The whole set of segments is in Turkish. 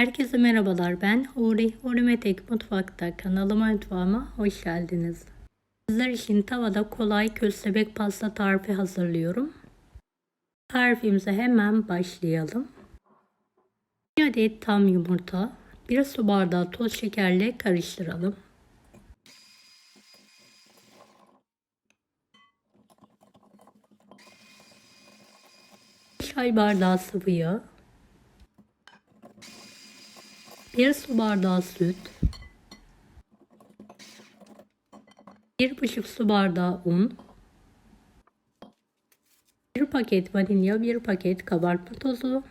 Herkese merhabalar, ben Huri. Huri Metek Mutfak'ta kanalıma, mutfağıma hoş geldiniz. Sizler için tavada kolay köstebek pasta tarifi hazırlıyorum. Tarifimize hemen başlayalım. 1 adet tam yumurta, 1 su bardağı toz şekerle karıştıralım. 1 çay bardağı sıvı yağ, 1 su bardağı süt, 1,5 su bardağı un, 1 paket vanilya, 1 paket kabartma tozu,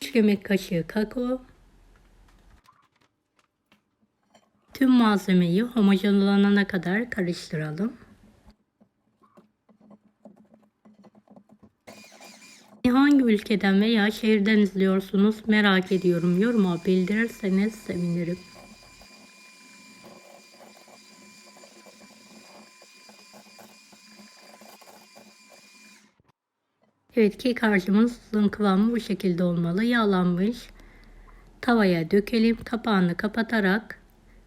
3 yemek kaşığı kakao. Tüm malzemeyi homojenlanana kadar karıştıralım. Hangi ülkeden veya şehirden izliyorsunuz merak ediyorum. Yoruma bildirirseniz sevinirim. Evet, kek harcımızın kıvamı bu şekilde olmalı. Yağlanmış. Tavaya dökelim. Kapağını kapatarak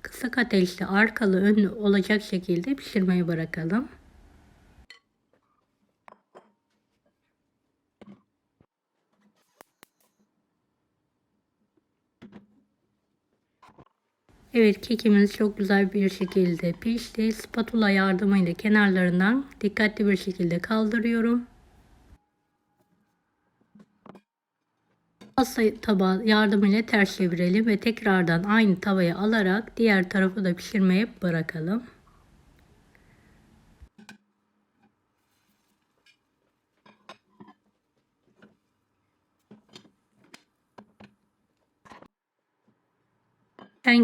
kısık ateşte arkalı önlü olacak şekilde pişirmeye bırakalım. Evet, kekimiz çok güzel bir şekilde pişti. Spatula yardımıyla kenarlarından dikkatli bir şekilde kaldırıyorum. Pasta tabağı yardımıyla ters çevirelim ve tekrardan aynı tavaya alarak diğer tarafı da pişirmeye bırakalım.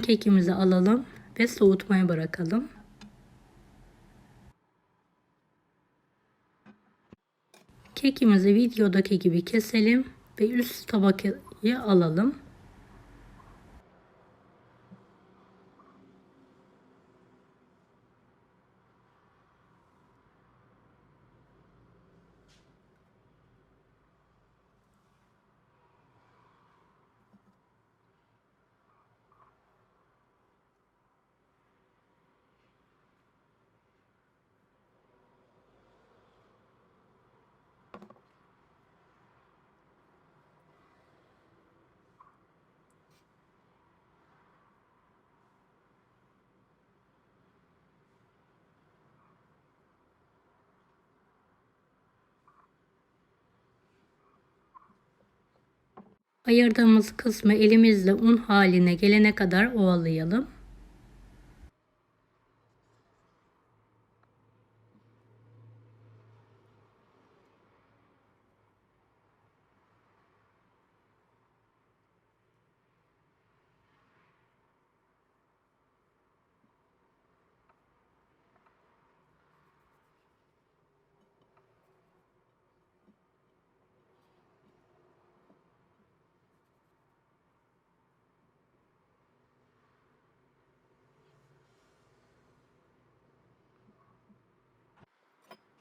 Kekimizi alalım ve soğutmaya bırakalım. Kekimizi videodaki gibi keselim ve üst tabakayı alalım. Ayırdığımız kısmı elimizle un haline gelene kadar ovalayalım.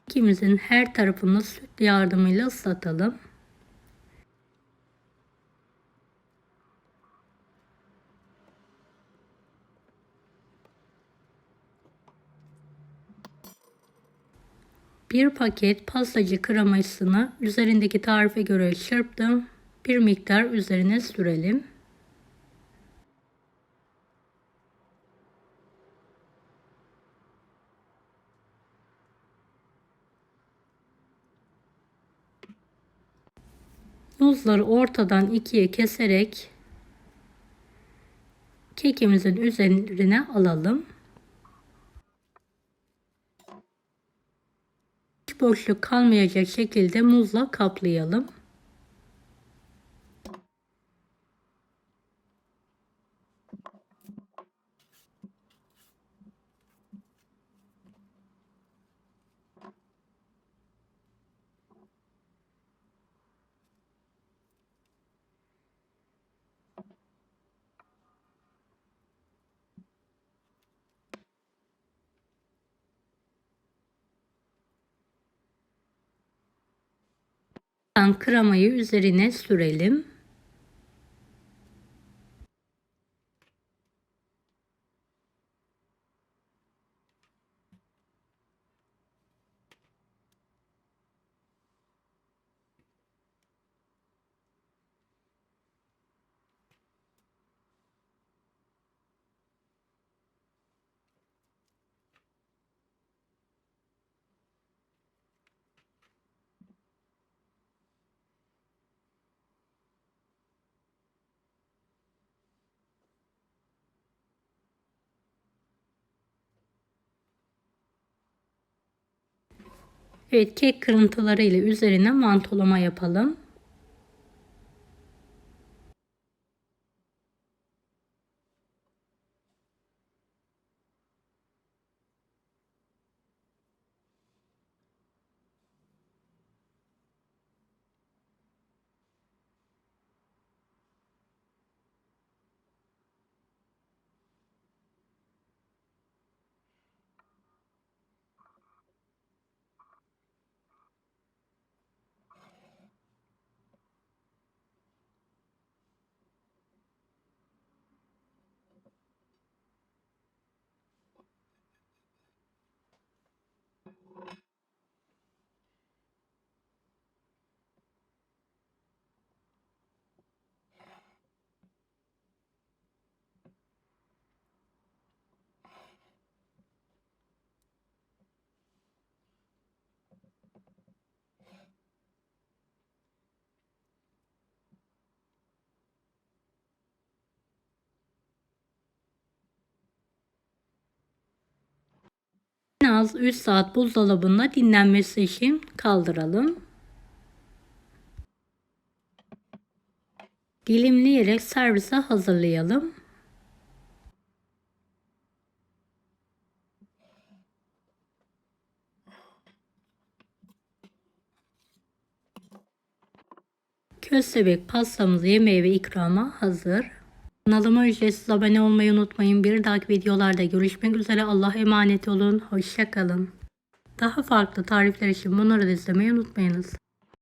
Kekimizin her tarafını süt yardımıyla ıslatalım. Bir paket pastacı kremasını üzerindeki tarife göre çırptım. Bir miktar üzerine sürelim. Muzları ortadan ikiye keserek kekimizin üzerine alalım. Hiç boşluk kalmayacak şekilde muzla kaplayalım. Kremayı üzerine sürelim. Evet, kek kırıntıları ile üzerine mantolama yapalım. En az 3 saat buzdolabında dinlenmesi için kaldıralım. Dilimleyerek servise hazırlayalım. Köstebek pastamız yemeğe ve ikrama hazır. Kanalıma ücretsiz abone olmayı unutmayın. Bir dahaki videolarda görüşmek üzere. Allah'a emanet olun. Hoşça kalın. Daha farklı tarifler için bunları da izlemeyi unutmayınız.